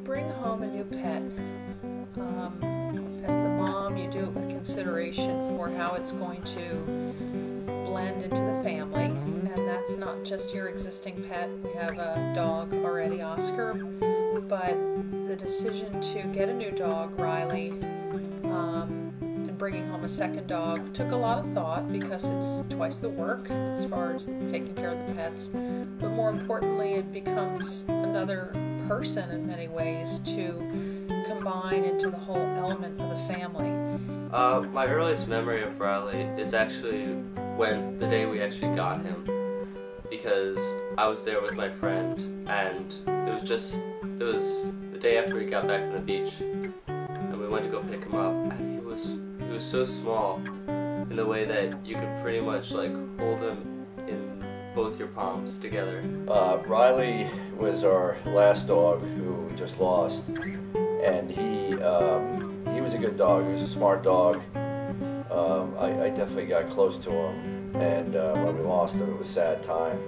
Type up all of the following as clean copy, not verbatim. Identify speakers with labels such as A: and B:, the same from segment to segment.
A: bring home a new pet, as the mom, you do it with consideration for how it's going to blend into the family, and that's not just your existing pet. We have a dog already, Oscar, but the decision to get a new dog, Riley, and bringing home a second dog took a lot of thought because it's twice the work as far as taking care of the pets, but more importantly, it becomes another person in many ways to combine into the whole element of the family.
B: My earliest memory of Riley is actually when the day we actually got him, because I was there with my friend, and it was the day after we got back from the beach, and we went to go pick him up, and he was so small in the way that you could pretty much like hold him in both your palms together.
C: Riley was our last dog who we just lost, and he was a good dog. He was a smart dog. I definitely got close to him, and when we lost him, it was a sad time.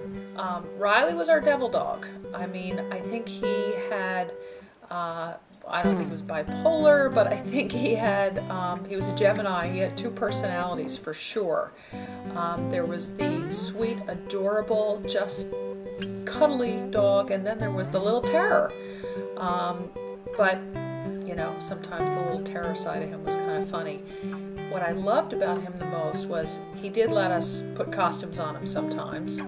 A: Riley was our devil dog. I mean, I think he had, I don't think he was bipolar, but I think he was a Gemini. He had two personalities for sure. There was the sweet, adorable, just cuddly dog, and then there was the little terror. But, you know, sometimes the little terror side of him was kind of funny. What I loved about him the most was he did let us put costumes on him sometimes.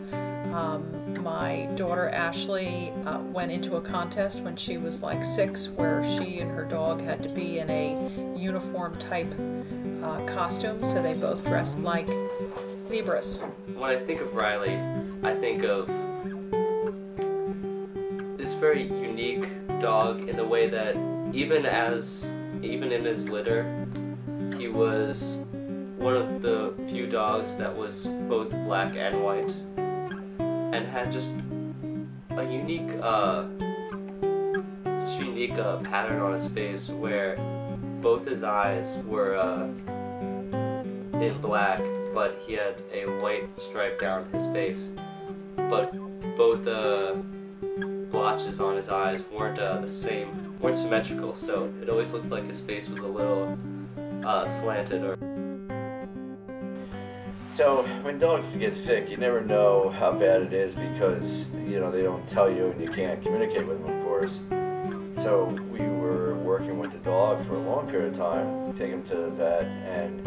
A: My daughter Ashley went into a contest when she was like 6 where she and her dog had to be in a uniform type costume, so they both dressed like zebras.
B: When I think of Riley, I think of this very unique dog in the way that even in his litter, he was one of the few dogs that was both black and white, and had just a unique pattern on his face where both his eyes were in black, but he had a white stripe down his face. But both blotches on his eyes weren't weren't symmetrical, so it always looked like his face was a little slanted.
C: So when dogs get sick, you never know how bad it is because, you know, they don't tell you and you can't communicate with them, of course. So we were working with the dog for a long period of time, take him to the vet, and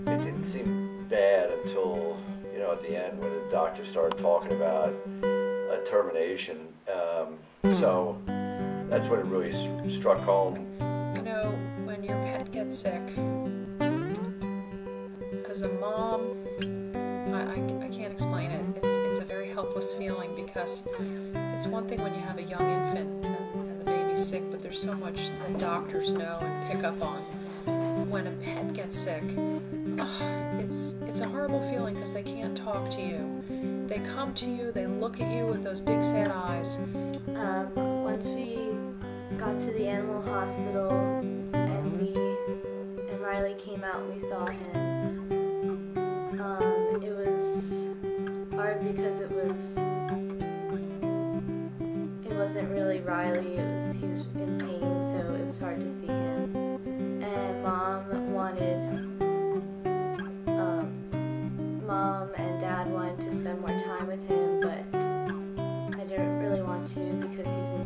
C: it didn't seem bad until, you know, at the end when the doctor started talking about a termination. So that's when it really struck home.
A: You know, when your pet gets sick, as a mom, I can't explain it. It's a very helpless feeling because it's one thing when you have a young infant and the baby's sick, but there's so much that doctors know and pick up on. When a pet gets sick, it's a horrible feeling because they can't talk to you. They come to you, they look at you with those big sad eyes.
D: Once we got to the animal hospital and Riley came out and we saw him, it was hard because it wasn't really Riley, he was in pain, so it was hard to see him. And Mom and Dad wanted to spend more time with him, but I didn't really want to because he was in